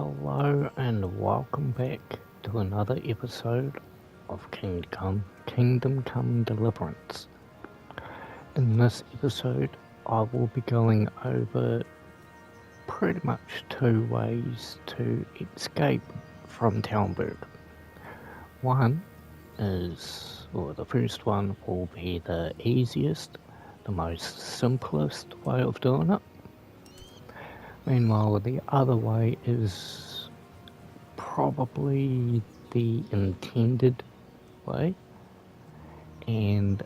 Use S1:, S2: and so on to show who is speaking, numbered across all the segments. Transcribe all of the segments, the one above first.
S1: Hello and welcome back to another episode of Kingdom Come Deliverance. In this episode, I will be going over pretty much two ways to escape from Talmberg. One is, or the first one will be the easiest, the most simplest way of doing it. Meanwhile, the other way is probably the intended way, and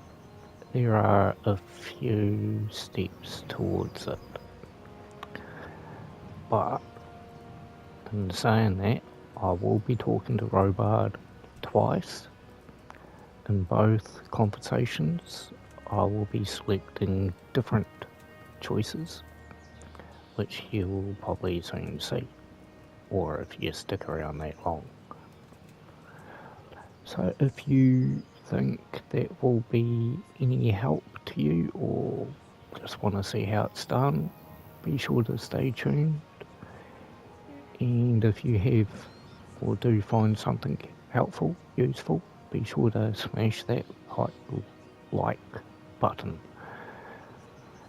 S1: there are a few steps towards it. But in saying that, I will be talking to Robard twice. In both conversations, I will be selecting different choices, which you will probably soon see, or if you stick around that long. So if you think that will be any help to you, or just want to see how it's done, be sure to stay tuned. And if you have, or do find something helpful, useful, be sure to smash that like button.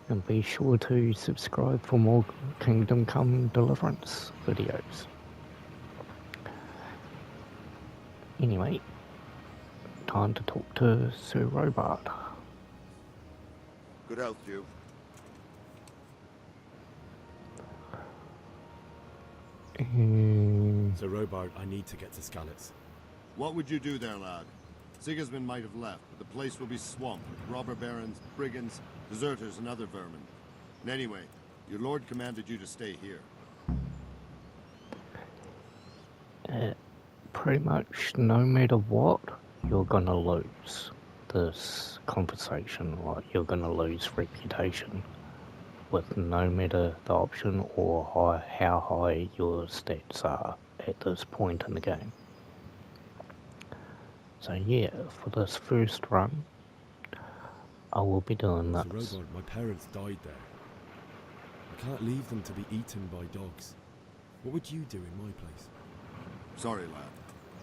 S1: And be sure to subscribe for more Kingdom Come Deliverance videos. Anyway, time to talk to Sir Robard.
S2: Good health to you.
S3: Sir Robard, I need to get to Skalitz.
S2: What would you do there, lad? Sigismund might have left, but the place will be swamped with robber barons, brigands, deserters, and other vermin. And anyway, your lord commanded you to stay here.
S1: Pretty much no matter what, you're gonna lose this conversation, or you're gonna lose reputation, with no matter the option or how high your stats are at this point in the game. So yeah, for this first run, I will be doing this.
S3: Sir Robard, my parents died there. I can't leave them to be eaten by dogs. What would you do in my place?
S2: Sorry, lad,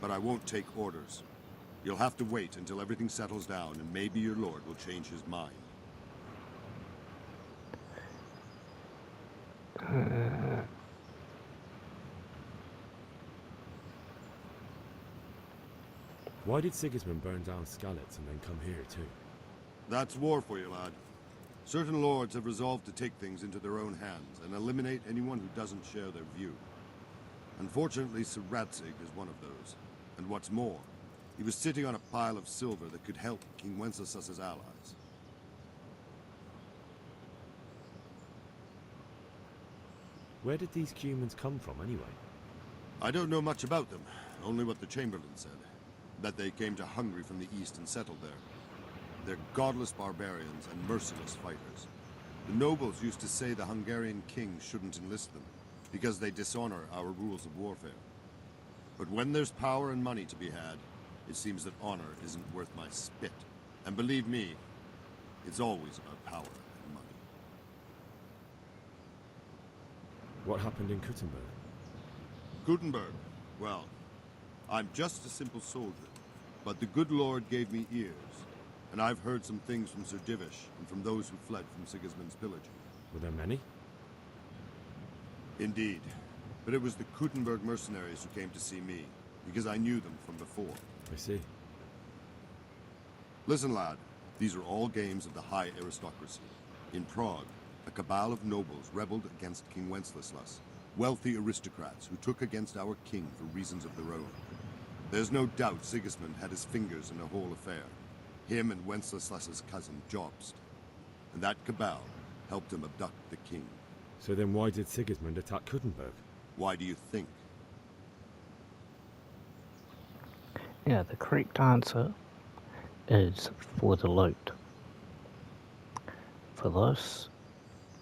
S2: but I won't take orders. You'll have to wait until everything settles down, and maybe your lord will change his mind.
S3: Why did Sigismund burn down Skalitz and then come here too?
S2: That's war for you, lad. Certain lords have resolved to take things into their own hands and eliminate anyone who doesn't share their view. Unfortunately, Sir Radzig is one of those. And what's more, he was sitting on a pile of silver that could help King Wenceslas's allies.
S3: Where did these humans come from anyway?
S2: I don't know much about them, only what the Chamberlain said. That they came to Hungary from the east and settled there. They're godless barbarians and merciless fighters. The nobles used to say the Hungarian king shouldn't enlist them, because they dishonor our rules of warfare. But when there's power and money to be had, it seems that honor isn't worth my spit. And believe me, it's always about power and money.
S3: What happened in Kuttenberg?
S2: Gutenberg, well, I'm just a simple soldier, but the good Lord gave me ears, and I've heard some things from Sir Divish and from those who fled from Sigismund's pillaging.
S3: Were there many?
S2: Indeed, but it was the Kuttenberg mercenaries who came to see me, because I knew them from before.
S3: I see.
S2: Listen, lad, these are all games of the high aristocracy. In Prague, a cabal of nobles rebelled against King Wenceslas, wealthy aristocrats who took against our king for reasons of their own. There's no doubt Sigismund had his fingers in the whole affair. Him and Wenceslas's cousin, Jobst. And that cabal helped him abduct the king.
S3: So then why did Sigismund attack Kuttenberg?
S2: Why do you think?
S1: Yeah, the correct answer is for the loot. For this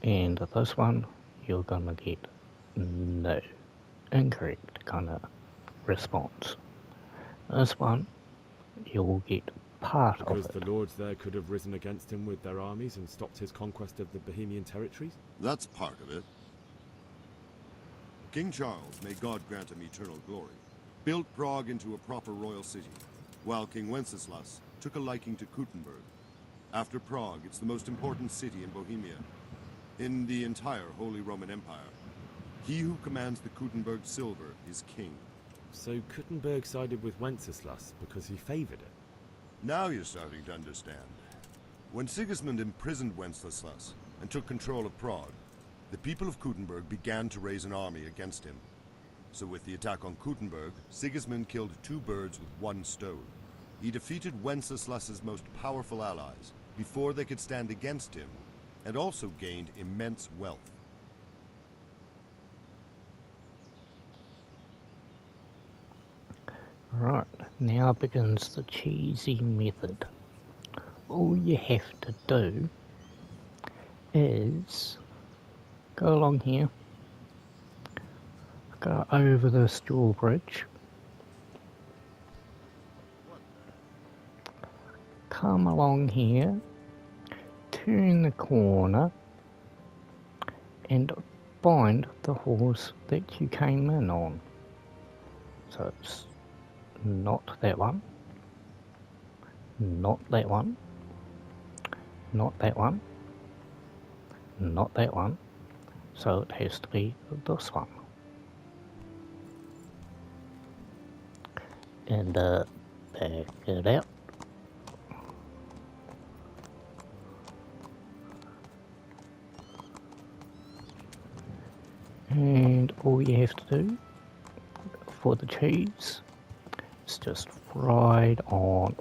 S1: and this one, you're gonna get no incorrect kind of response. This one, you will get part
S3: because
S1: of it.
S3: The lords there could have risen against him with their armies and stopped his conquest of the Bohemian territories?
S2: That's part of it. King Charles, may God grant him eternal glory, built Prague into a proper royal city, while King Wenceslas took a liking to Kuttenberg. After Prague, it's the most important city in Bohemia, in the entire Holy Roman Empire. He who commands the Kuttenberg silver is king.
S3: So Kuttenberg sided with Wenceslas because he favoured it?
S2: Now you're starting to understand. When Sigismund imprisoned Wenceslas and took control of Prague, the people of Kuttenberg began to raise an army against him. So with the attack on Kuttenberg, Sigismund killed two birds with one stone. He defeated Wenceslas's most powerful allies before they could stand against him, and also gained immense wealth.
S1: Right, now begins the cheesy method. All you have to do is go along here, go over this drawbridge, come along here, turn the corner, and find the horse that you came in on. So it's not that one, not that one, not that one, not that one, so it has to be this one. And back it out. And all you have to do for the cheese is just ride on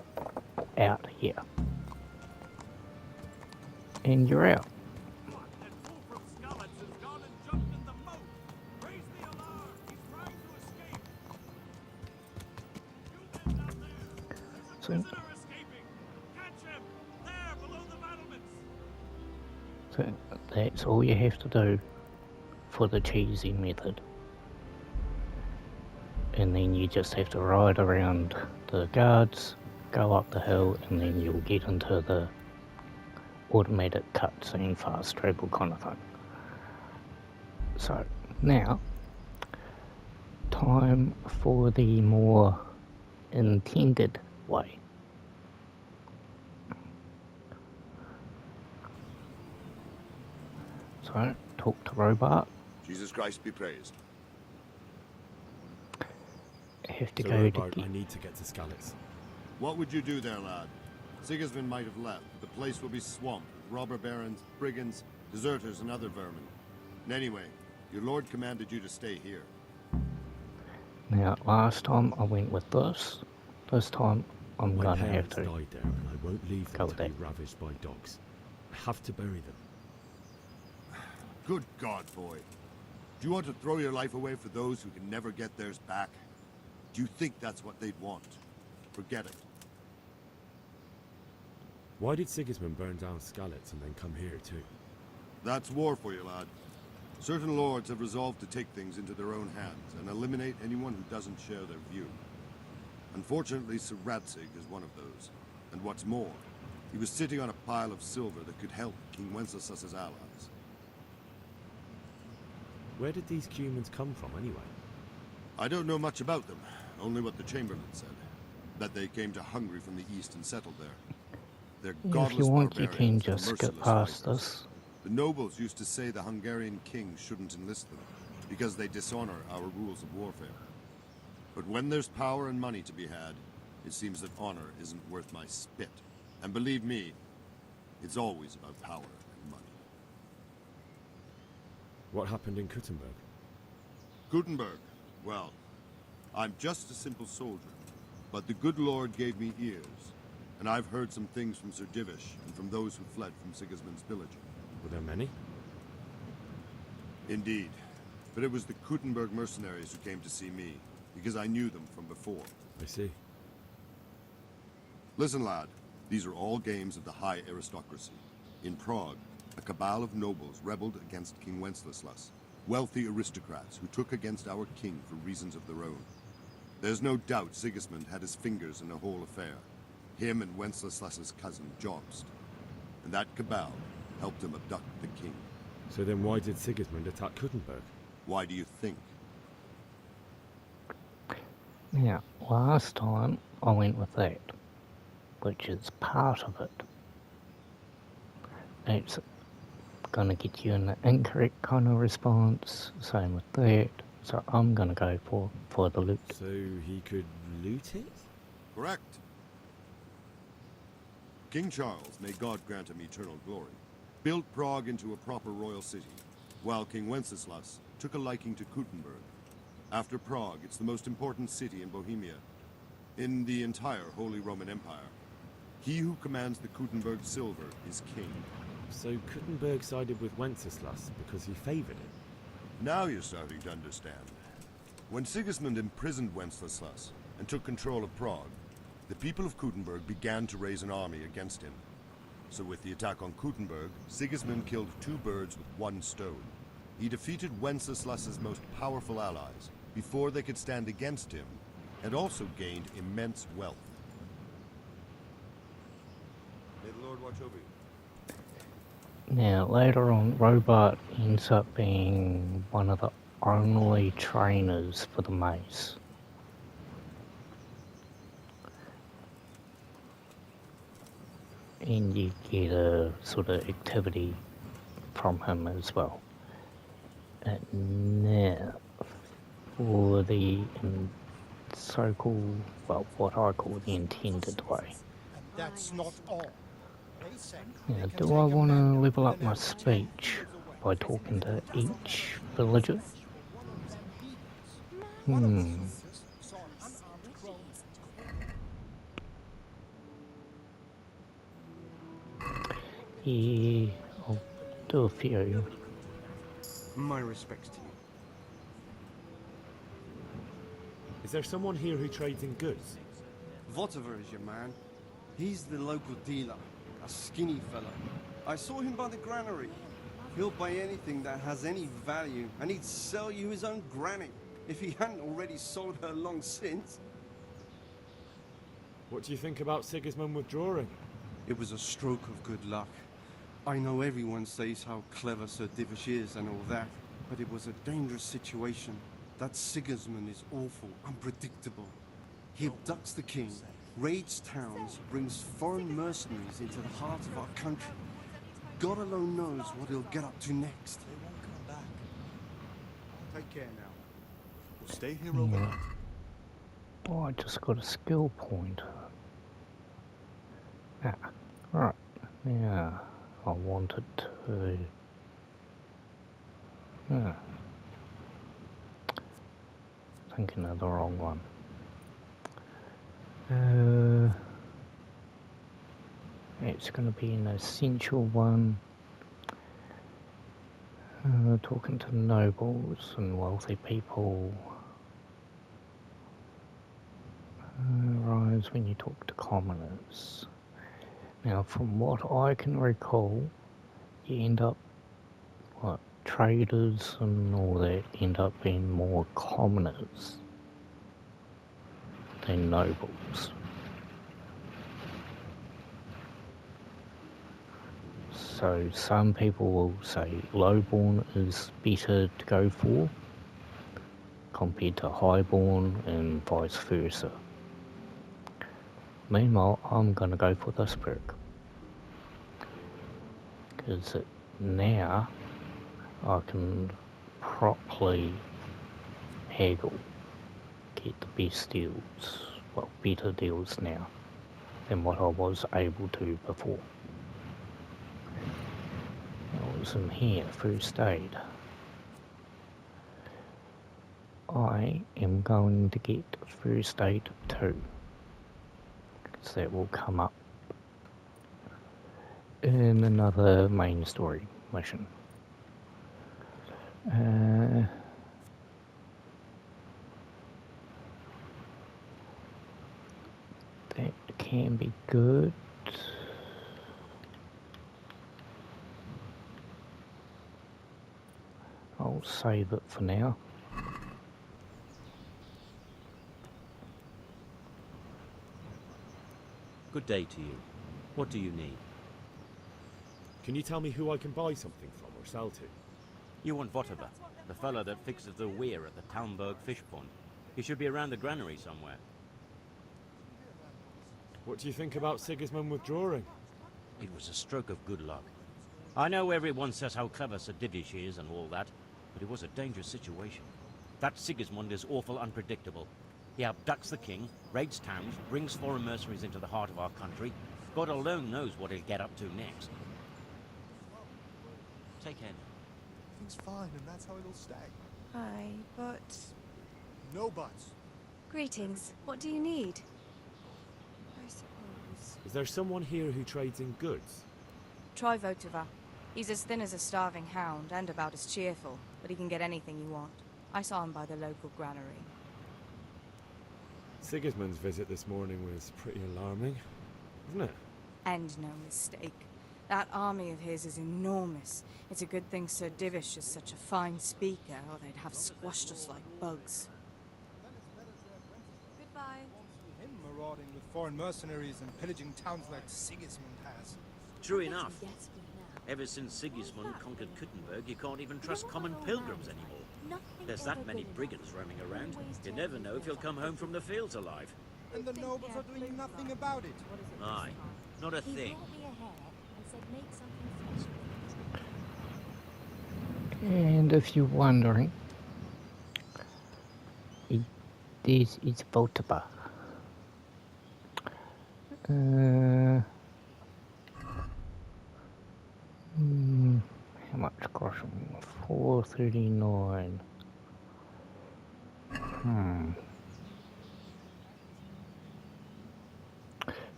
S1: out here. And you're out.
S4: That fool from Skalitz has gone and jumped in the moat. Raise the alarm. He's trying to escape. You men down there. There's a
S1: So-
S4: prisoner escaping. Catch him. There, below the battlements.
S1: So that's all you have to do for the cheesy method. And then you just have to ride around the guards, go up the hill, and then you'll get into the automatic cutscene fast travel kind of thing. So now, time for the more intended way. So talk to Robard.
S2: Jesus Christ be praised.
S1: Have to
S3: So
S1: go
S3: Robard,
S1: to
S3: I need to get to Skalitz.
S2: What would you do there, lad? Sigismund might have left. The place will be swamped with robber barons, brigands, deserters, and other vermin. And anyway, your lord commanded you to stay here.
S1: Now, last time I went with this. This time I'm
S3: My
S1: gonna have
S3: parents
S1: to.
S3: died there, and I won't leave
S1: Go
S3: them to be
S1: there.
S3: ravaged by dogs. I have to bury them.
S2: Good God, boy. Do you want to throw your life away for those who can never get theirs back? Do you think that's what they'd want? Forget it.
S3: Why did Sigismund burn down Skalitz and then come here too?
S2: That's war for you, lad. Certain lords have resolved to take things into their own hands and eliminate anyone who doesn't share their view. Unfortunately, Sir Radzig is one of those. And what's more, he was sitting on a pile of silver that could help King Wenceslas's allies.
S3: Where did these humans come from anyway?
S2: I don't know much about them, only what the Chamberlain said. That they came to Hungary from the east and settled there. They're
S1: If
S2: godless
S1: you want, you can
S2: barbarians and
S1: just skip
S2: merciless
S1: past
S2: fighters.
S1: this.
S2: The nobles used to say the Hungarian king shouldn't enlist them, because they dishonor our rules of warfare. But when there's power and money to be had, it seems that honor isn't worth my spit. And believe me, it's always about power and money.
S3: What happened in Kuttenberg?
S2: Gutenberg, well, I'm just a simple soldier, but the good Lord gave me ears, and I've heard some things from Sir Divish and from those who fled from Sigismund's village.
S3: Were there many?
S2: Indeed, but it was the Kuttenberg mercenaries who came to see me, because I knew them from before.
S3: I see.
S2: Listen, lad, these are all games of the high aristocracy. In Prague, a cabal of nobles rebelled against King Wenceslas, wealthy aristocrats who took against our king for reasons of their own. There's no doubt Sigismund had his fingers in the whole affair, him and Wenceslas's cousin, Jobst. And that cabal helped him abduct the king.
S3: So then why did Sigismund attack Kuttenberg?
S2: Why do you think?
S1: Now, last time I went with that, which is part of it. It's gonna get you an incorrect kind of response, same with that, so I'm gonna go for the loot.
S3: So he could loot it?
S2: Correct. King Charles, may God grant him eternal glory, built Prague into a proper royal city, while King Wenceslas took a liking to Kuttenberg. After Prague, it's the most important city in Bohemia, in the entire Holy Roman Empire. He who commands the Kuttenberg silver is king.
S3: So Kuttenberg sided with Wenceslas because he favoured it?
S2: Now you're starting to understand. When Sigismund imprisoned Wenceslas and took control of Prague, the people of Kuttenberg began to raise an army against him. So with the attack on Kuttenberg, Sigismund killed 2 birds with 1 stone. He defeated Wenceslas's most powerful allies before they could stand against him, and also gained immense wealth. May the Lord watch over you.
S1: Now, later on, Robard ends up being one of the only trainers for the Mace. And you get a sort of activity from him as well. And now, for the so-called, well, what I call the intended way.
S5: That's not all.
S1: Now, do I want to level up my speech by talking to each villager? Yeah, I'll do a few.
S6: My respects to you.
S3: Is there someone here who trades in goods?
S6: Votava is your man. He's the local dealer, a skinny fellow. I saw him by the granary. He'll buy anything that has any value, and he'd sell you his own granny, if he hadn't already sold her long since.
S3: What do you think about Sigismund withdrawing?
S6: It was a stroke of good luck. I know everyone says how clever Sir Divish is and all that, but it was a dangerous situation. That Sigismund is awful, unpredictable. He abducts the king, raids towns, brings foreign mercenaries into the heart of our country. God alone knows what he'll get up to next.
S5: They won't come back. Take care now. We'll stay here overnight.
S1: Oh, I just got a skill point. Ah, right. Yeah, I wanted to... thinking of the wrong one. It's going to be an essential one. Talking to nobles and wealthy people. Rise when you talk to commoners. Now, from what I can recall, you end up, traders and all that end up being more commoners than nobles. So some people will say lowborn is better to go for compared to highborn and vice versa. Meanwhile, I'm going to go for this perk because now I can properly haggle, get the best deals, well, better deals now than what I was able to before. I was in here, first aid. I am going to get first aid 2. So that will come up in another main story mission. That can be good. I'll save it for now.
S7: Good day to you. What do you need?
S3: Can you tell me who I can buy something from or sell to?
S7: You want Votava, the fellow that fixes the weir at the Talmberg fish pond. He should be around the granary somewhere.
S3: What do you think about Sigismund withdrawing?
S7: It was a stroke of good luck. I know everyone says how clever Sir Divish is and all that, but it was a dangerous situation. That Sigismund is awful unpredictable. He abducts the king, raids towns, brings foreign mercenaries into the heart of our country. God alone knows what he'll get up to next. Take care now.
S8: Everything's fine, and that's how it'll stay.
S9: Aye, but...
S8: No buts.
S9: Greetings. What do you need? I suppose...
S3: Is there someone here who trades in goods?
S9: Try Votava. He's as thin as a starving hound, and about as cheerful, but he can get anything you want. I saw him by the local granary.
S3: Sigismund's visit this morning was pretty alarming, wasn't it?
S9: And no mistake. That army of his is enormous. It's a good thing Sir Divish is such a fine speaker, or they'd have squashed us like bugs. Goodbye.
S5: Him marauding with foreign mercenaries and pillaging towns like Sigismund has.
S7: True enough. Ever since Sigismund conquered Kuttenberg, you can't even trust common pilgrims anymore. There's that many brigands roaming around. You never know if you'll come home from the fields alive.
S5: And the nobles are doing nothing about it.
S7: Aye, not a thing.
S1: And if you're wondering, this is Votava. How much groschen? 439.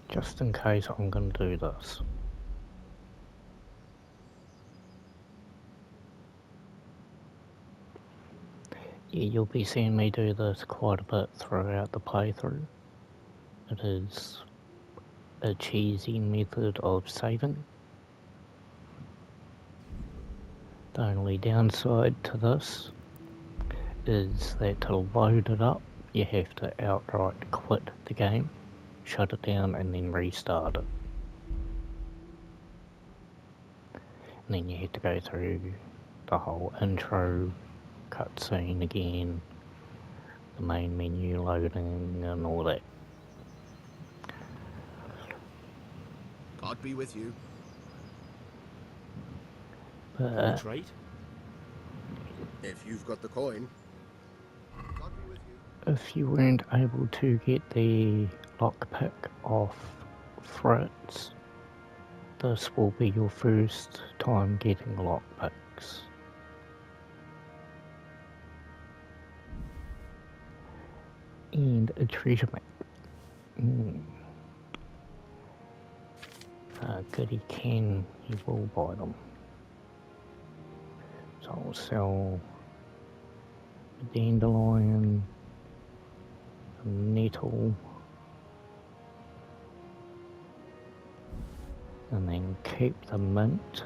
S1: Just in case I'm going to do this. Yeah, you'll be seeing me do this quite a bit throughout the playthrough. It is a cheesy method of saving. The only downside to this is that to load it up, you have to outright quit the game, shut it down, and then restart it. And then you have to go through the whole intro cutscene again, the main menu loading and all that.
S8: God be with you.
S1: But
S3: Trade?
S8: If you've got the coin. God be with you.
S1: if you weren't able to get the lockpick off Fritz, this will be your first time getting lockpicks. And a treasure map. Good, he can, he will buy them. So I'll sell a dandelion, a nettle, and then keep the mint.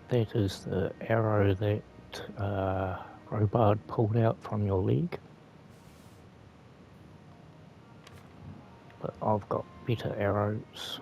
S1: That is the arrow that Robard pulled out from your leg. But I've got better arrows.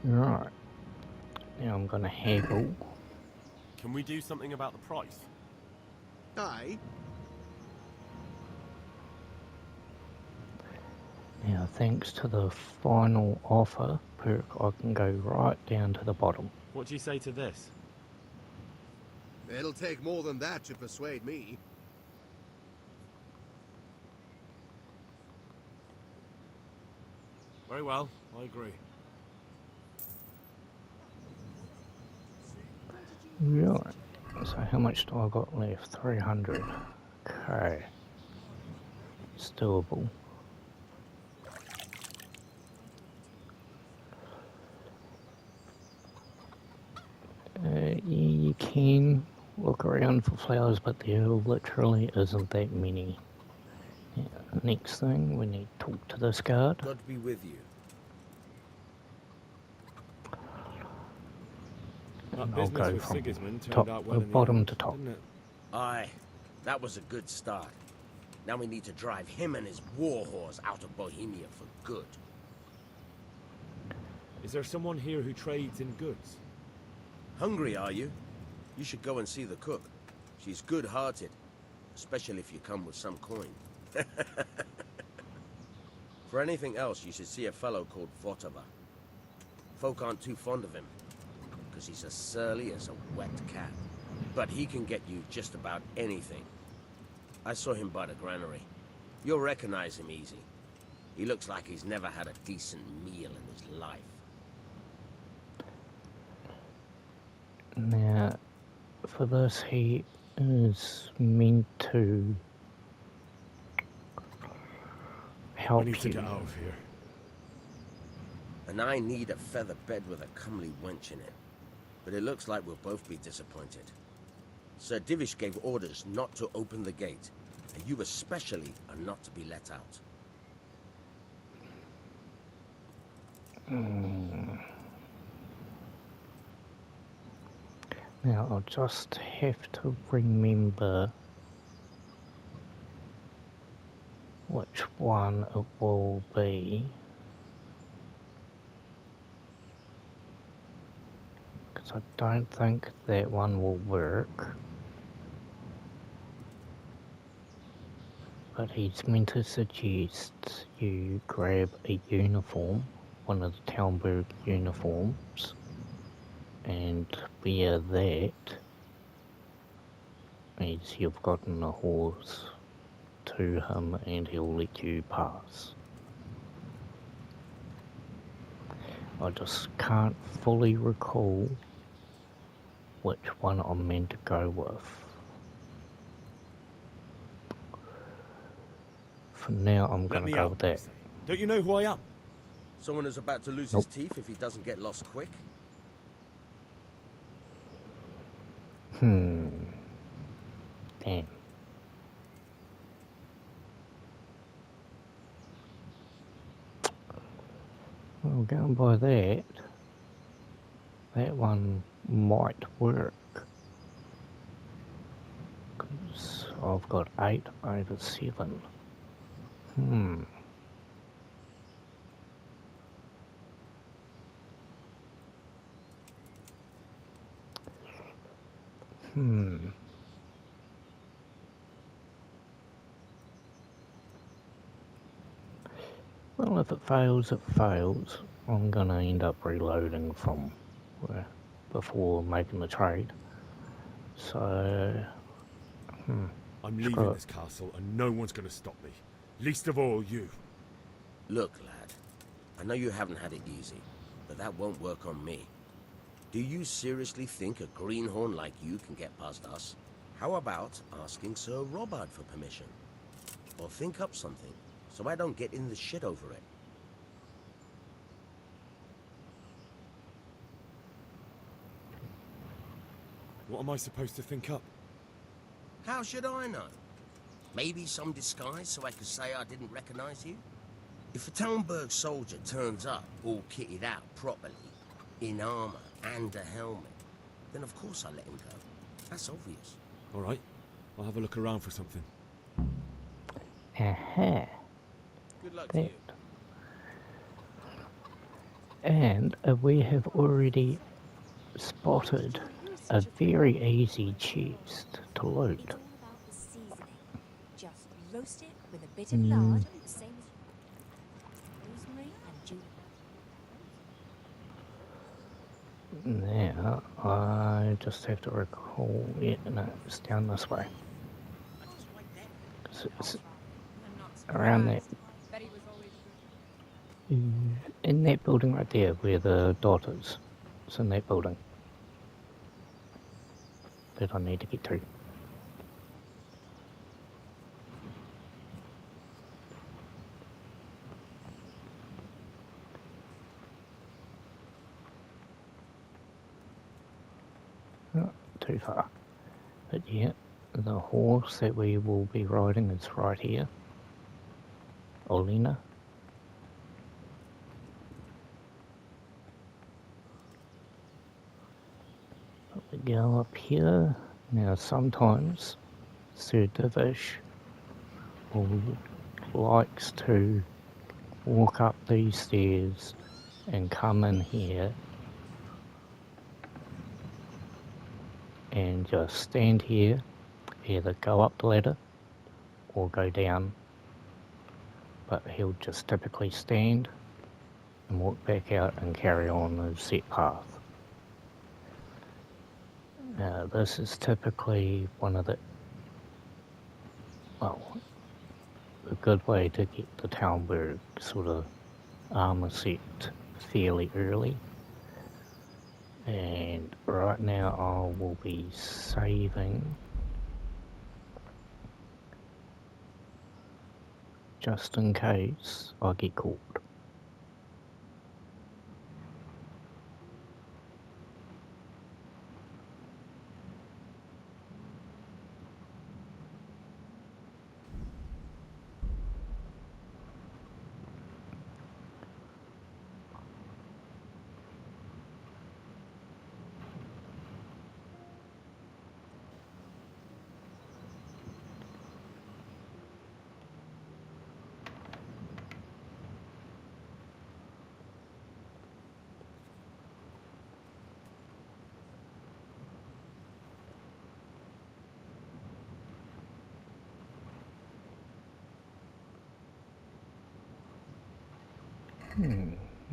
S1: Right, now I'm gonna haggle.
S3: Can we do something about the price?
S8: Aye.
S1: Now thanks to the final offer perk, I can go right down to the bottom.
S3: What do you say to this?
S8: It'll take more than that to persuade me.
S3: Very well, I agree.
S1: Right, so how much do I got left? 300. Okay, it's doable. can look around for flowers, but there literally isn't that many. Yeah, next thing, we need to talk to this guard.
S10: God be with you.
S3: That
S1: I'll
S3: business
S1: go
S3: with
S1: from
S3: Sigismund turned
S1: top,
S3: out well in the
S1: bottom
S3: end,
S1: to top.
S3: didn't it?
S10: Aye, that was a good start. Now we need to drive him and his war horse out of Bohemia for good.
S3: Is there someone here who trades in goods?
S10: Hungry, are you? You should go and see the cook. She's good-hearted, especially if you come with some coin. For anything else, you should see a fellow called Votava. Folk aren't too fond of him, because he's as surly as a wet cat. But he can get you just about anything. I saw him by the granary. You'll recognize him easy. He looks like he's never had a decent meal in his life.
S1: Now, for this, he is meant to help
S3: We need to
S1: you.
S3: get out of here.
S10: And I need a feather bed with a comely wench in it. But it looks like we'll both be disappointed. Sir Divish gave orders not to open the gate, and you especially are not to be let out.
S1: Now, I'll just have to remember which one it will be. Because I don't think that one will work. But he's meant to suggest you grab a uniform, one of the Talmberg uniforms, and wear that as you've gotten a horse to him and he'll let you pass. I just can't fully recall which one I'm meant to go with. For now, I'm
S3: Let
S1: gonna
S3: me
S1: go
S3: out,
S1: with that.
S3: I say. Don't you know who I am?
S10: Someone who's about to lose
S1: Nope.
S10: his teeth if he doesn't get lost quick?
S1: Damn. Well, going by that, that one might work. Because I've got 8 over 7. Well, if it fails, it fails. I'm gonna end up reloading from before making the trade. So,
S3: I'm
S1: Screw
S3: leaving
S1: it.
S3: this castle and no one's going to stop me. Least of all you.
S10: Look, lad, I know you haven't had it easy, but that won't work on me. Do you seriously think a greenhorn like you can get past us? How about asking Sir Robard for permission? Or think up something, so I don't get in the shit over it.
S3: What am I supposed to think up?
S10: How should I know? Maybe some disguise so I could say I didn't recognize you? If a Talmberg soldier turns up all kitted out properly, in armor and a helmet, then of course I let him go. That's obvious.
S3: All right, I'll have a look around for something.
S1: aha.
S10: Good luck to
S1: That.
S10: you.
S1: And we have already spotted a very easy chest to loot.
S11: It's all about the seasoning. Just roast it with a bit of lard, the same as rosemary and ginger.
S1: Now, I just have to recall, yeah, no, it's down this way. It's around that, in that building right there, where the dot is. It's in that building that I need to get to. To too far. But yeah, the horse that we will be riding is right here. Olina. We go up here. Now sometimes Sir Divish likes to walk up these stairs and come in here and just stand here, either go up the ladder or go down, but he'll just typically stand and walk back out and carry on the set path. This is typically one of the, well, a good way to get the Talmberg sort of armor set fairly early. And right now I will be saving just in case I get caught.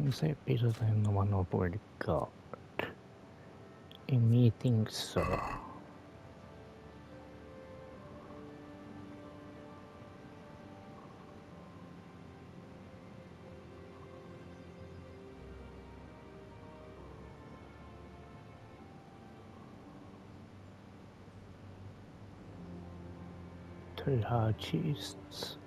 S1: Is that better than the one I've already got? And you think so? Two hard chests.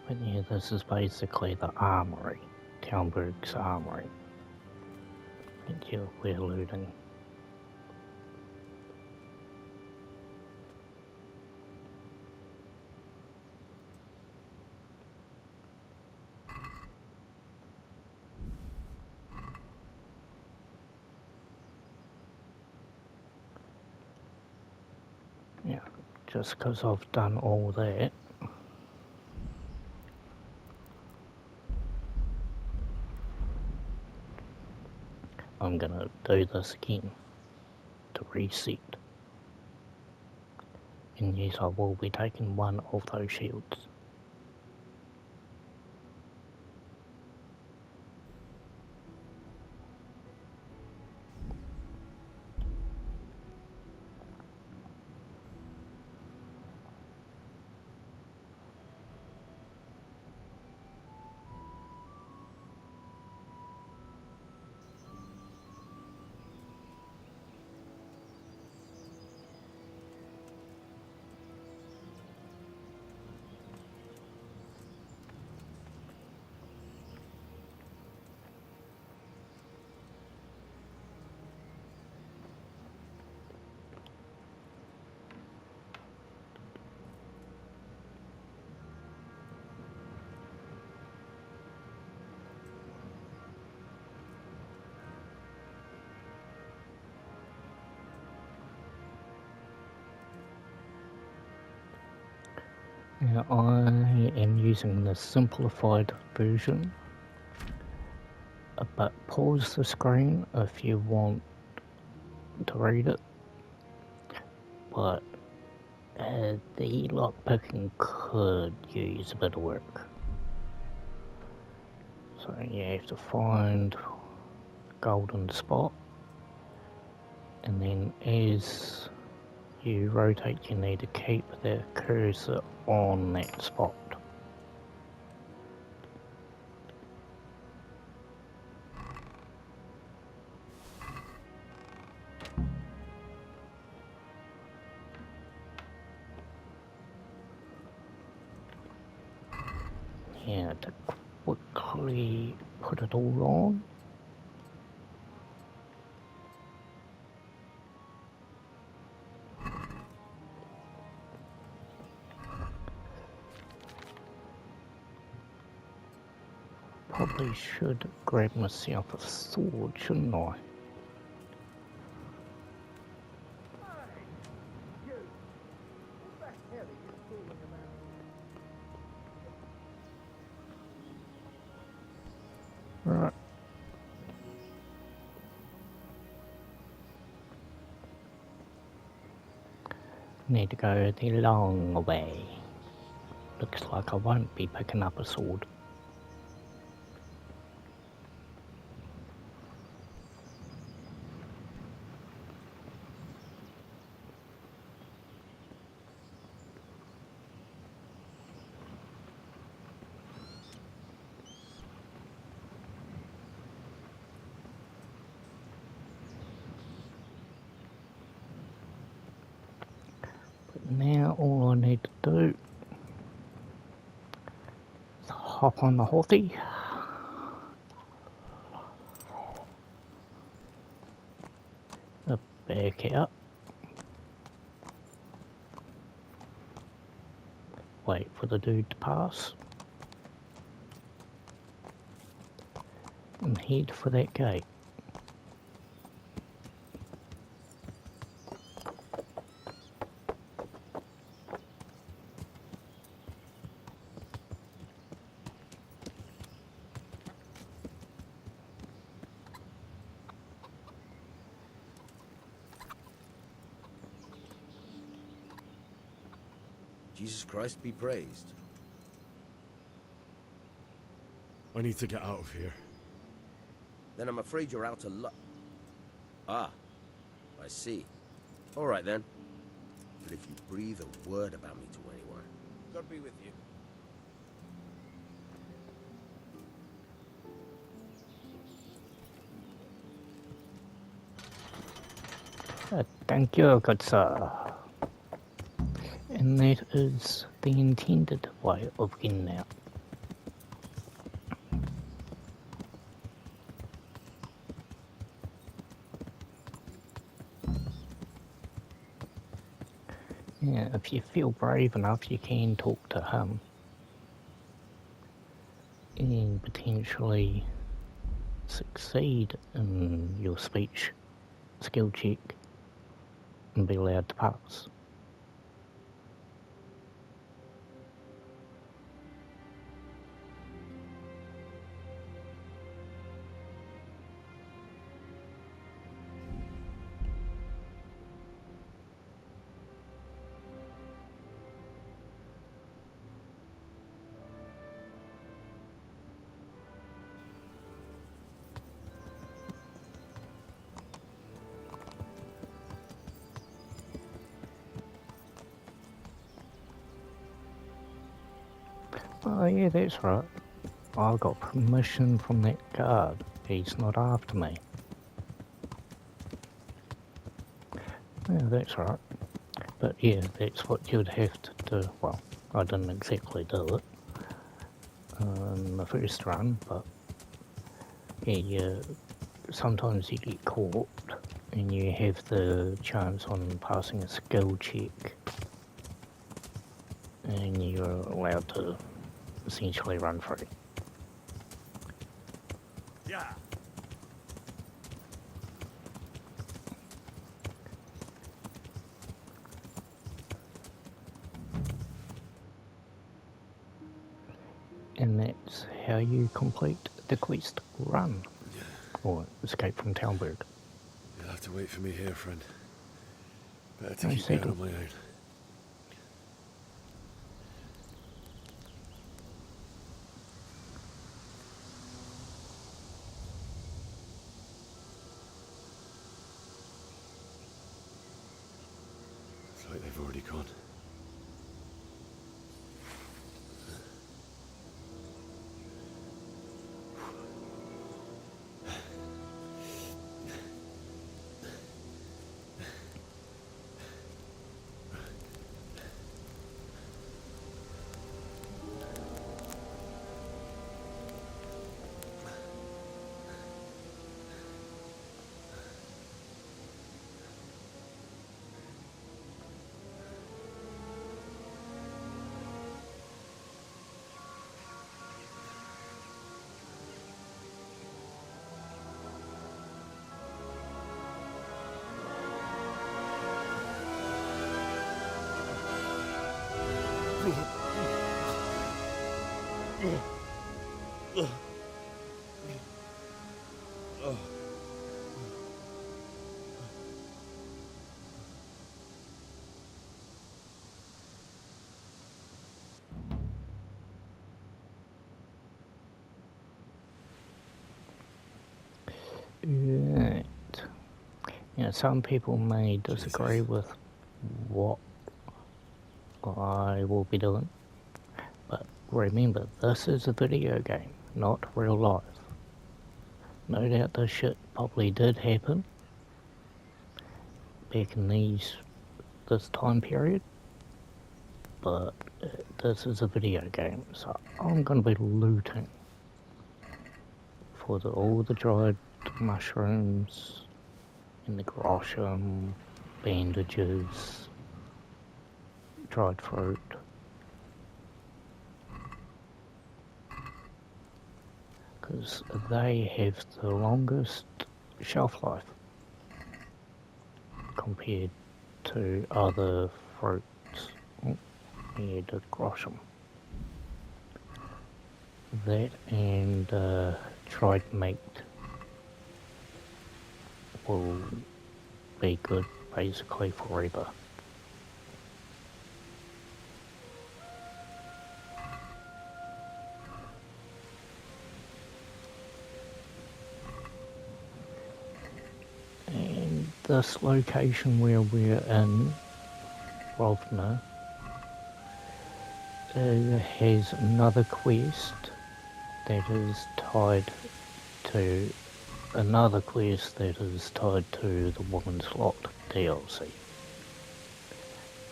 S1: But yeah, this is basically the Armory, Talmberg's Armory. And yeah, we're looting. Yeah, just because I've done all that, I'm gonna do this again to reset. And yes, I will be taking one of those shields. Now I am using the simplified version, but pause the screen if you want to read it, but the lockpicking could use a bit of work. So you have to find a golden spot, and then as you rotate you need to keep the cursor on that spot. Yeah, to quickly put it all on. Probably should grab myself a sword, shouldn't I? Right. Need to go the long way. Looks like I won't be picking up a sword. Now all I need to do is hop on the horsey, back out, wait for the dude to pass, and head for that gate.
S10: Jesus Christ be praised.
S3: I need to get out of here.
S10: Then I'm afraid you're out of luck. Ah, I see. All right then. But if you breathe a word about me to anyone, God be with you.
S1: Thank you, good sir. And that is the intended way of getting out. Yeah, if you feel brave enough, you can talk to him and potentially succeed in your speech skill check and be allowed to pass. Oh yeah, that's right. I got permission from that guard. He's not after me. Yeah, that's right. But yeah, that's what you'd have to do. Well, I didn't exactly do it in the first run, but yeah, sometimes you get caught and you have the chance on passing a skill check and you're allowed to essentially run free.
S4: Yeah.
S1: that's how you complete the quest run. Or escape from Talmberg.
S3: You'll have to wait for me here, friend. Better to
S1: No
S3: keep going
S1: settle.
S3: on my own. It's like they've already gone.
S1: Right. Some people may disagree with what I will be doing, but remember, this is a video game, not real life. No doubt this shit probably did happen back in this time period, but this is a video game, so I'm going to be looting for all the dried mushrooms and the grosham, bandages, dried fruit. Because they have the longest shelf life compared to other fruits. Oh, yeah, the grosham. That and dried meat will be good basically forever. And this location where we're in, Rovna, has another quest that is tied to another quest that is tied to the Woman's Lot DLC.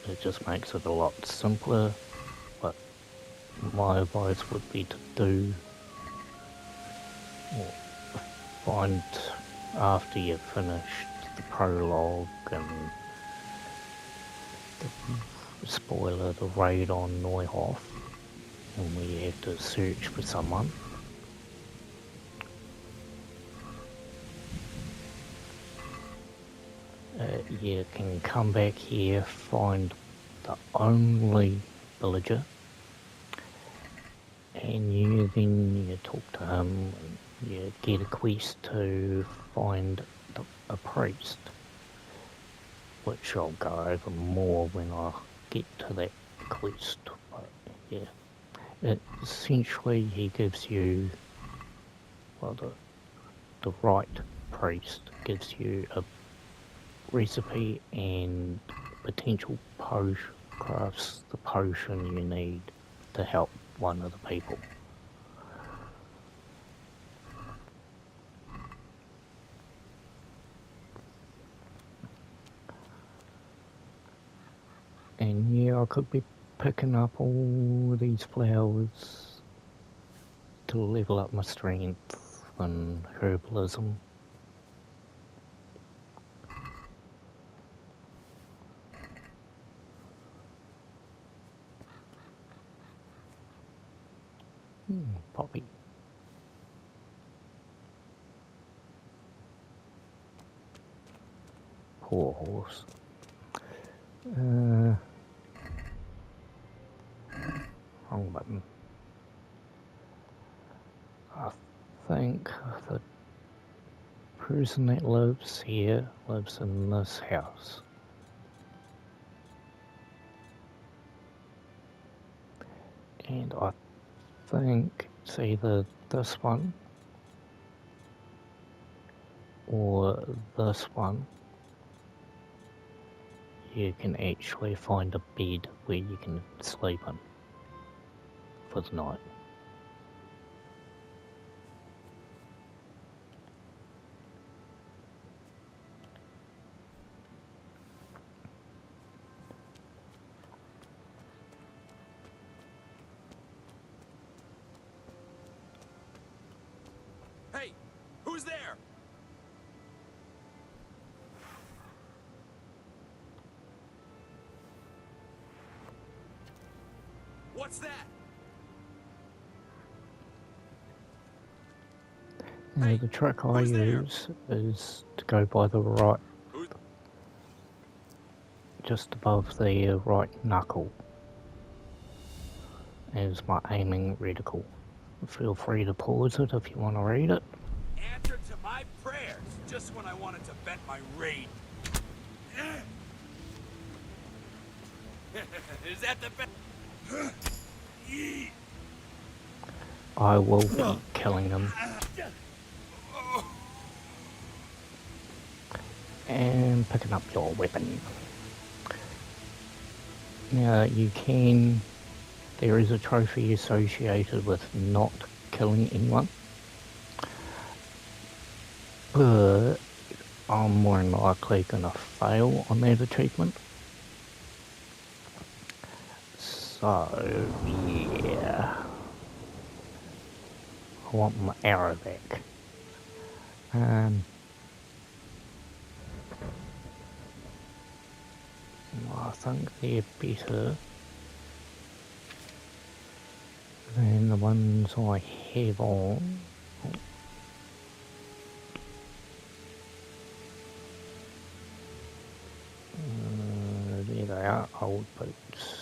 S1: It just makes it a lot simpler, but my advice would be to do, or find after you've finished the prologue and the spoiler, the raid on Neuhof, and we have to search for someone. You can come back here, find the only villager, and you talk to him, and you get a quest to find a priest, which I'll go over more when I get to that quest. But yeah, essentially he gives you, well, the right priest gives you a recipe and potential potion, crafts the potion you need to help one of the people. And yeah, I could be picking up all these flowers to level up my strength and herbalism. Poppy. Poor horse. Wrong button. think the person that lives here lives in this house. And I think it's either this one or this one. You can actually find a bed where you can sleep in for the night.
S4: Hey, who's there? What's that?
S1: Now the trick I use is to go by the right, just above the right knuckle as my aiming reticle. Feel free to pause it if you want to read it.
S4: Answer to my prayers, just when I wanted to vent my rage. Is that the best?
S1: I will be killing them. And picking up your weapon. Now you can, there is a trophy associated with not killing anyone, but I'm more than likely gonna fail on that achievement. So yeah, I want my arrow back. I think they're better than the ones I have on. There they are, old boots.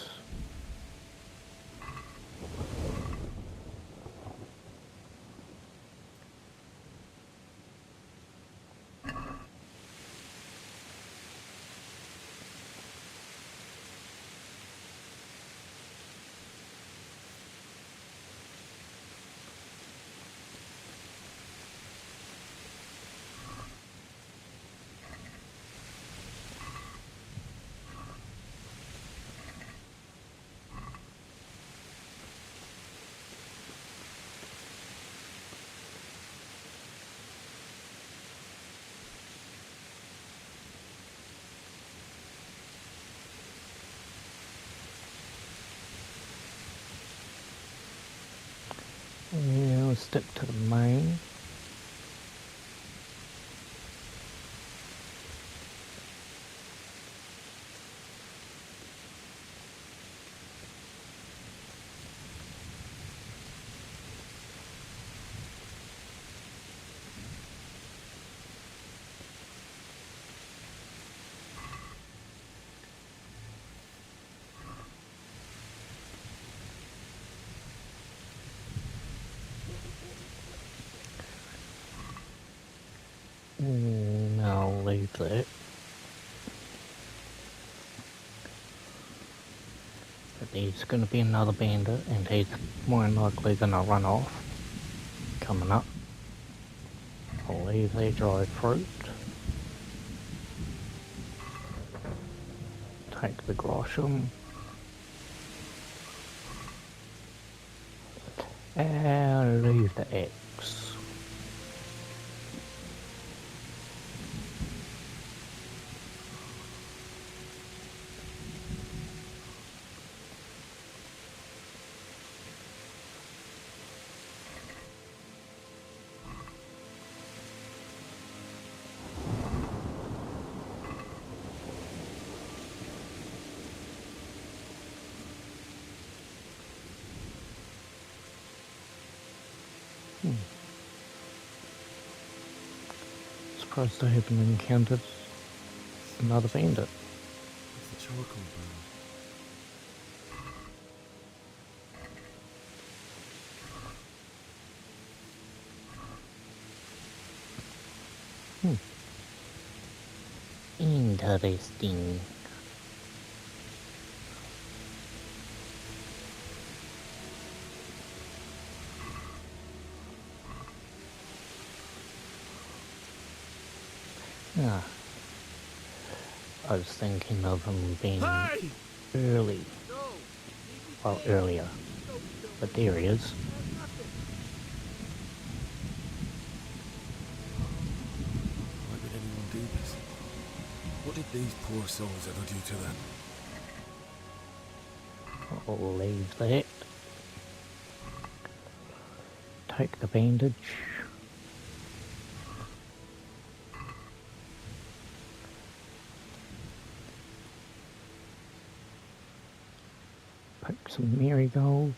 S1: Yeah, I'll stick to the main. I'll leave that. But there's going to be another bandit and he's more than likely going to run off. Coming up. I'll leave their dried fruit. Take the grosham. And leave the axe. Surprised I haven't encountered another bandit.
S3: It's the charcoal burn.
S1: Interesting. Ah, I was thinking of him being early. Well, earlier. But there he is.
S3: Why would anyone do this? What did these poor souls ever do to them?
S1: I'll leave that. Take the bandage. Pick some marigold.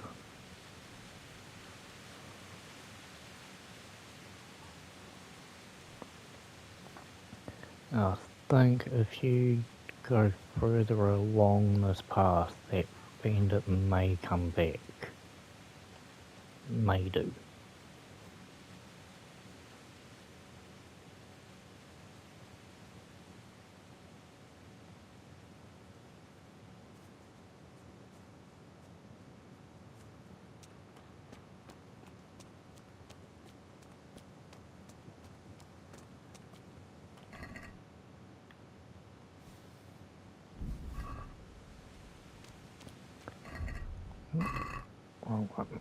S1: I think if you go further along this path, that bandit may come back. May do. Wrong one.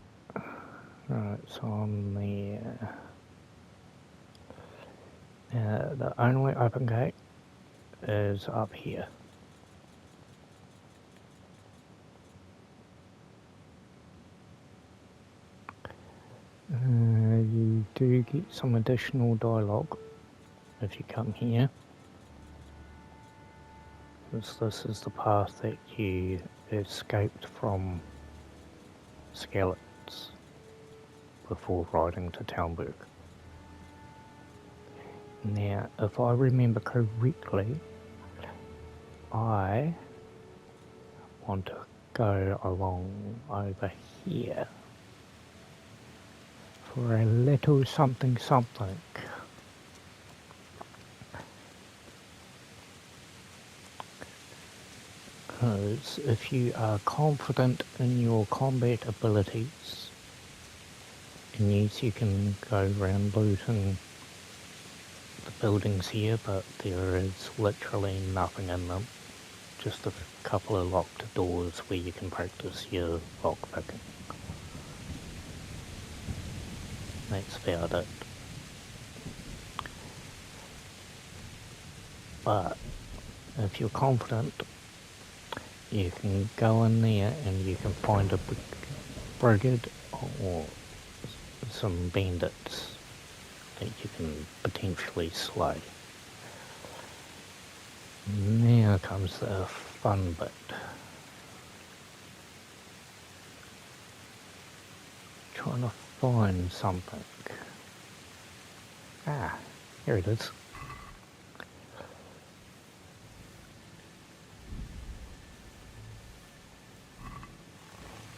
S1: Right, so I'm there. The only open gate is up here. You do get some additional dialogue if you come here. This is the path that you escaped from Skalitz before riding to Talmberg. Now, if I remember correctly, I want to go along over here for a little something something. Because if you are confident in your combat abilities, and yes, you can go around looting the buildings here, but there is literally nothing in them. Just a couple of locked doors where you can practice your lockpicking. That's about it. But if you're confident, you can go in there and you can find a brigade or some bandits that you can potentially slay. Now comes the fun bit. Trying to find something. Ah, here it is.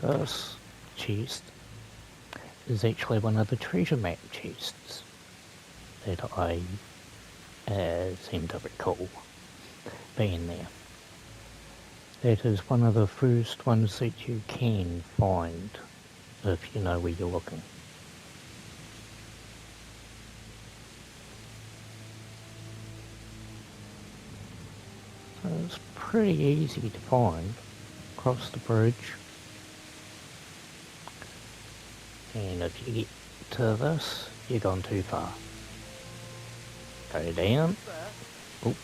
S1: This chest is actually one of the treasure map chests that I seem to recall being there. That is one of the first ones that you can find if you know where you're looking. So it's pretty easy to find. Cross the bridge. And if you get to this, you're gone too far. Go down. Oh.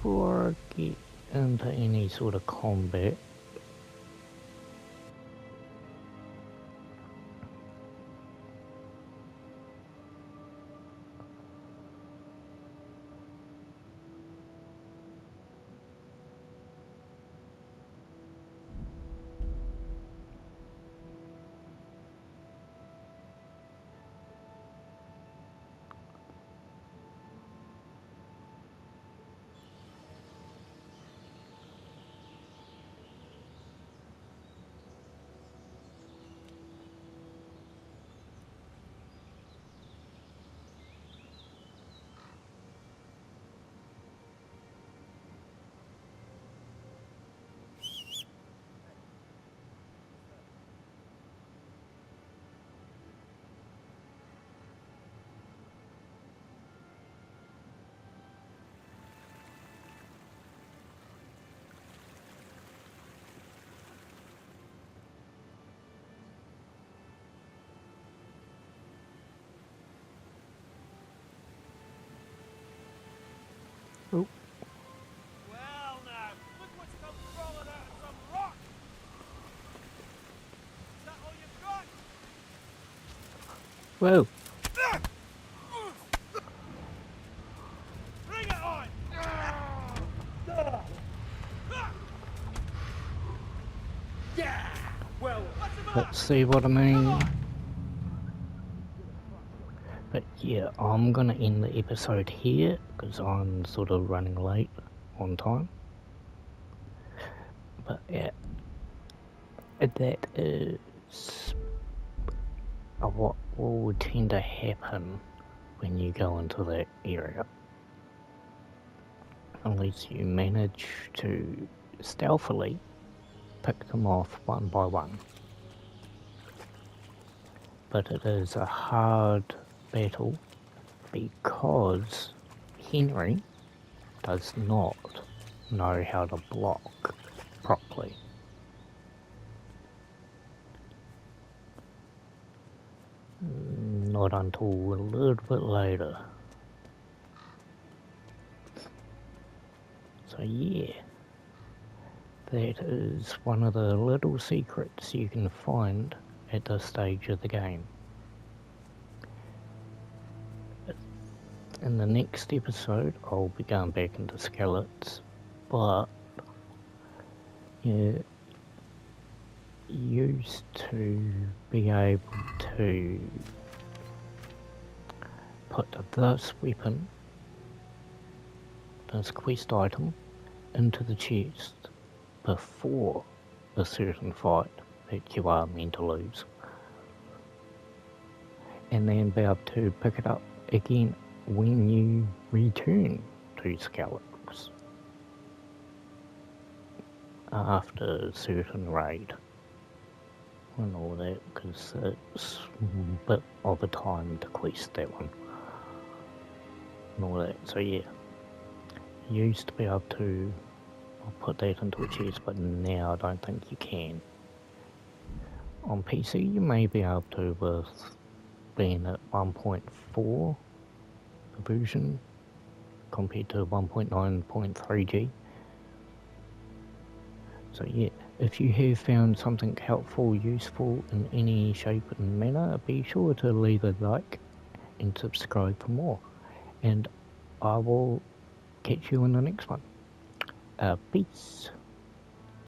S1: Before I get into any sort of combat, Whoa!
S4: Bring it on! Yeah! Well,
S1: Let's see what I mean. But yeah, I'm gonna end the episode here because I'm sort of running late on time. But yeah, that is what will tend to happen when you go into that area. Unless you manage to stealthily pick them off one by one. But it is a hard battle because Henry does not know how to block properly. Not until a little bit later. So yeah, that is one of the little secrets you can find at this stage of the game. In the next episode, I'll be going back into Skalitz, but yeah, used to be able to put this weapon, this quest item, into the chest before a certain fight that you are meant to lose, and then be able to pick it up again when you return to Skalitz after a certain raid and all that, because it's a bit of a time to quest that one and all that. So yeah, you used to be able to put that into a chest, but now I don't think you can. On PC you may be able to with being at 1.4 version compared to 1.9.3G. So yeah, if you have found something helpful, useful in any shape and manner, be sure to leave a like and subscribe for more. And I will catch you in the next one. Peace.